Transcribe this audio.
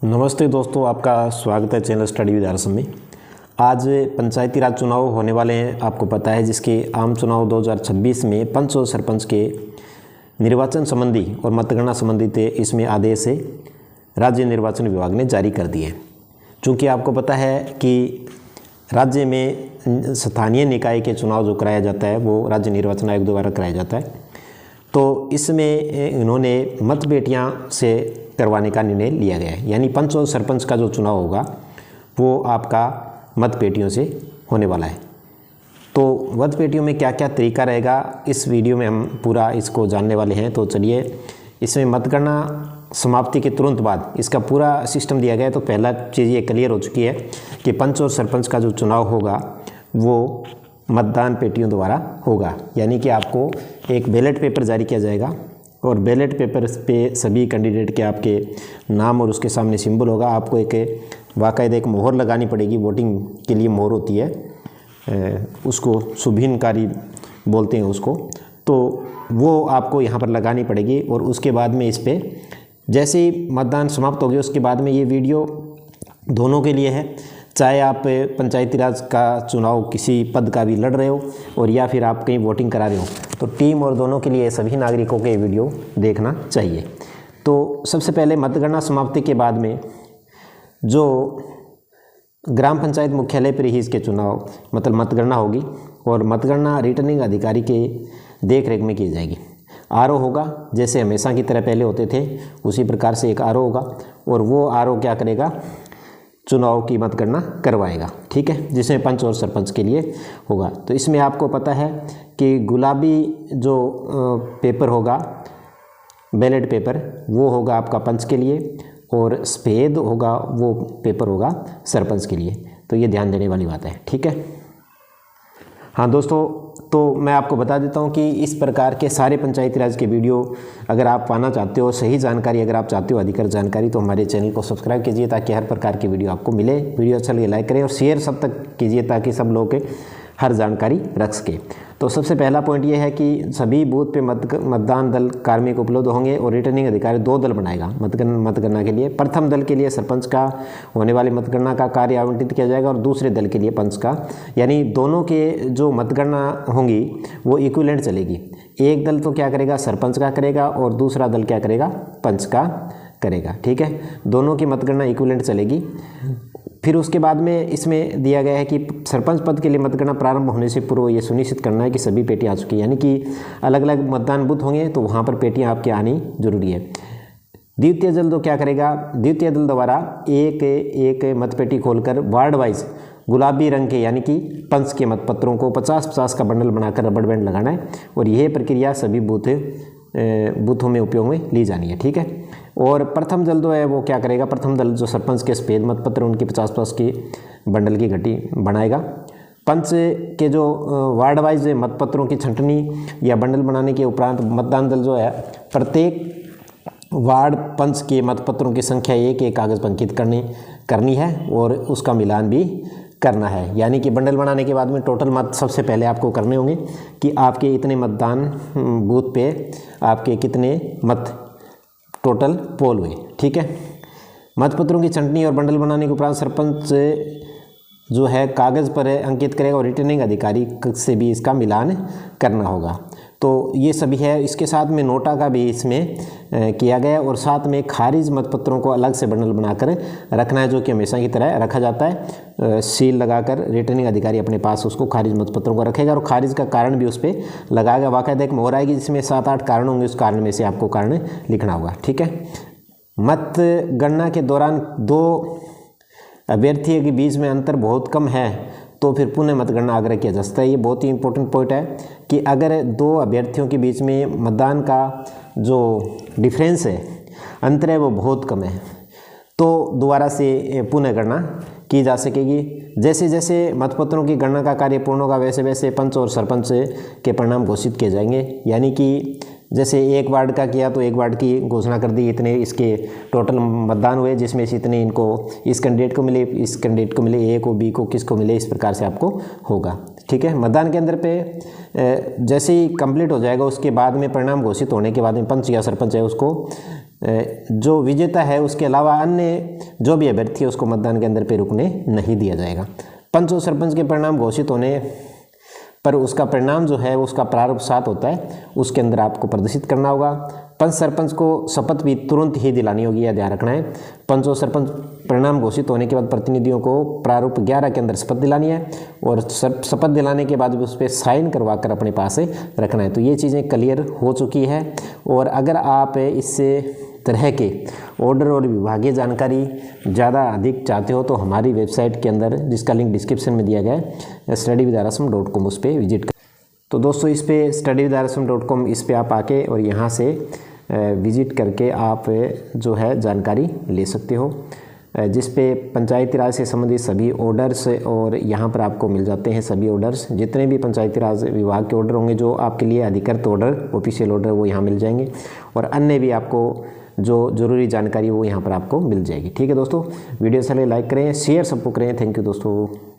नमस्ते दोस्तों, आपका स्वागत है चैनल स्टडी विद आरएस में। आज पंचायती राज चुनाव होने वाले हैं, आपको पता है, जिसके आम चुनाव 2026 में पंच और सरपंच के निर्वाचन संबंधी और मतगणना संबंधित इसमें आदेश राज्य निर्वाचन विभाग ने जारी कर दिए। चूँकि आपको पता है कि राज्य में स्थानीय निकाय के चुनाव जो कराया जाता है वो राज्य निर्वाचन आयोग द्वारा कराया जाता है, तो इसमें इन्होंने मतपेटियां से करवाने का निर्णय लिया गया है। यानी पंच और सरपंच का जो चुनाव होगा वो आपका मतपेटियों से होने वाला है। तो मतपेटियों में क्या क्या तरीका रहेगा, इस वीडियो में हम पूरा इसको जानने वाले हैं। तो चलिए, इसमें मतगणना समाप्ति के तुरंत बाद इसका पूरा सिस्टम दिया गया है। तो पहला चीज़ ये क्लियर हो चुकी है कि पंच और सरपंच का जो चुनाव होगा वो मतदान पेटियों द्वारा होगा। यानी कि आपको एक बैलेट पेपर जारी किया जाएगा और बैलेट पेपर पे सभी कैंडिडेट के आपके नाम और उसके सामने सिंबल होगा। आपको एक बाकायदा एक मोहर लगानी पड़ेगी। वोटिंग के लिए मोहर होती है, उसको शुभहीनकारी बोलते हैं उसको, तो वो आपको यहाँ पर लगानी पड़ेगी। और उसके बाद में इस पर जैसे ही मतदान समाप्त हो गया उसके बाद में ये वीडियो दोनों के लिए है, चाहे आप पंचायती राज का चुनाव किसी पद का भी लड़ रहे हो और या फिर आप कहीं वोटिंग करा रहे हो, तो टीम और दोनों के लिए सभी नागरिकों के वीडियो देखना चाहिए। तो सबसे पहले मतगणना समाप्ति के बाद में जो ग्राम पंचायत मुख्यालय पर ही इसके चुनाव मतलब मतगणना होगी और मतगणना रिटर्निंग अधिकारी के देख रेख में की जाएगी। आरओ होगा, जैसे हमेशा की तरह पहले होते थे उसी प्रकार से एक आरओ होगा और वो आरओ क्या करेगा, चुनाव की मतगणना करवाएगा। ठीक है, जिसमें पंच और सरपंच के लिए होगा। तो इसमें आपको पता है कि गुलाबी जो पेपर होगा बैलेट पेपर वो होगा आपका पंच के लिए और सफ़ेद होगा वो पेपर होगा सरपंच के लिए। तो ये ध्यान देने वाली बात है। ठीक है, हाँ दोस्तों, तो मैं आपको बता देता हूँ कि इस प्रकार के सारे पंचायती राज के वीडियो अगर आप पाना चाहते हो, सही जानकारी अगर आप चाहते हो, अधिकृत जानकारी, तो हमारे चैनल को सब्सक्राइब कीजिए ताकि हर प्रकार की वीडियो आपको मिले। वीडियो अच्छा लगे लाइक करें और शेयर सब तक कीजिए ताकि सब लोग हर जानकारी रख सके। तो सबसे पहला पॉइंट ये है कि सभी बूथ पे मतदान दल कार्मिक उपलब्ध होंगे और रिटर्निंग अधिकारी 2 दल बनाएगा मतगणना के लिए। प्रथम दल के लिए सरपंच का होने वाली मतगणना का कार्य आवंटित किया जाएगा और दूसरे दल के लिए पंच का। यानी दोनों के जो मतगणना होंगी वो इक्विवेलेंट चलेगी। एक दल तो क्या करेगा, सरपंच का करेगा और दूसरा दल क्या करेगा, पंच का करेगा। ठीक है, दोनों की मतगणना इक्विवेलेंट चलेगी। फिर उसके बाद में इसमें दिया गया है कि सरपंच पद के लिए मतगणना प्रारंभ होने से पूर्व ये सुनिश्चित करना है कि सभी पेटियाँ आ चुकी हैं। यानी कि अलग अलग मतदान बूथ होंगे तो वहाँ पर पेटियाँ आपके आनी जरूरी है। द्वितीय दल तो क्या करेगा, द्वितीय दल द्वारा एक मतपेटी खोलकर वार्ड वाइज गुलाबी रंग के यानी कि पंच के मतपत्रों को 50-50 का बंडल बनाकर रबड़ बैंड लगाना है और यह प्रक्रिया सभी बूथों में उपयोग में ली जानी है। ठीक है, और प्रथम दल जो है वो क्या करेगा, प्रथम दल जो सरपंच के सफ़ेद मतपत्र उनकी 50-50 की बंडल की घटी बनाएगा। पंच के जो वार्ड वाइज मतपत्रों की छंटनी या बंडल बनाने के उपरांत मतदान दल जो है प्रत्येक वार्ड पंच के मतपत्रों की संख्या एक कागज़ पर अंकित करनी है और उसका मिलान भी करना है। यानी कि बंडल बनाने के बाद में टोटल मत सबसे पहले आपको करने होंगे कि आपके इतने मतदान बूथ पे आपके कितने मत टोटल पोल हुए। ठीक है, मतपत्रों की छंटनी और बंडल बनाने के उपरांत सरपंच जो है कागज़ पर अंकित करेगा और रिटर्निंग अधिकारी से भी इसका मिलान करना होगा। तो ये सभी है। इसके साथ में नोटा का भी इसमें किया गया और साथ में खारिज मतपत्रों को अलग से बंडल बनाकर रखना है, जो कि हमेशा की तरह रखा जाता है। सील लगाकर रिटर्निंग अधिकारी अपने पास उसको खारिज मतपत्रों को रखेगा और खारिज का कारण भी उस पर लगाएगा। बाकायदा एक मोहर आएगी जिसमें 7-8 कारण होंगे, उस कारण में से आपको कारण लिखना होगा। ठीक है, मतगणना के दौरान 2 अभ्यर्थियों के बीच में अंतर बहुत कम है तो फिर पुनः मतगणना आग्रह किया जा सकता है। ये बहुत ही इंपॉर्टेंट पॉइंट है कि अगर 2 अभ्यर्थियों के बीच में मतदान का जो डिफरेंस है, अंतर है, वो बहुत कम है तो दोबारा से पुनः गणना की जा सकेगी। जैसे जैसे मतपत्रों की गणना का कार्य पूर्ण होगा वैसे वैसे पंच और सरपंच के परिणाम घोषित किए जाएंगे। यानी कि जैसे एक वार्ड का किया तो एक वार्ड की घोषणा कर दी, इतने इसके टोटल मतदान हुए जिसमें से इतने इनको इस कैंडिडेट को मिले, इस कैंडिडेट को मिले, ए को, बी को, किसको मिले, इस प्रकार से आपको होगा। ठीक है, मतदान केंद्र पे जैसे ही कंप्लीट हो जाएगा उसके बाद में परिणाम घोषित होने के बाद में पंच या सरपंच है उसको जो विजेता है उसके अलावा अन्य जो भी अभ्यर्थी है उसको मतदान केंद्र पर रुकने नहीं दिया जाएगा। पंच और सरपंच के परिणाम घोषित होने पर उसका परिणाम जो है उसका प्रारूप 7 होता है, उसके अंदर आपको प्रदर्शित करना होगा। पंच सरपंच को शपथ भी तुरंत ही दिलानी होगी, यह ध्यान रखना है। पंच और सरपंच परिणाम घोषित होने के बाद प्रतिनिधियों को प्रारूप 11 के अंदर शपथ दिलानी है और शपथ दिलाने के बाद उस पर साइन करवा कर अपने पास रखना है। तो ये चीज़ें क्लियर हो चुकी है। और अगर आप इससे तरह के ऑर्डर और विभागीय जानकारी ज़्यादा अधिक चाहते हो तो हमारी वेबसाइट के अंदर, जिसका लिंक डिस्क्रिप्शन में दिया गया है, studywithrasam.com, उस पर विजिट कर। तो दोस्तों इस पे studywithrasam.com, इस पे आप आके और यहाँ से विजिट करके आप जो है जानकारी ले सकते हो, जिस पे पंचायती राज से संबंधित सभी ऑर्डर्स और यहाँ पर आपको मिल जाते हैं सभी ऑर्डर्स। जितने भी पंचायती राज विभाग के ऑर्डर होंगे जो आपके लिए अधिकृत ऑर्डर, ऑफिशियल ऑर्डर, वो यहाँ मिल जाएंगे। और अन्य भी आपको जो ज़रूरी जानकारी वो यहाँ पर आपको मिल जाएगी। ठीक है दोस्तों, वीडियो अच्छा लगे लाइक करें, शेयर सबको करें। थैंक यू दोस्तों।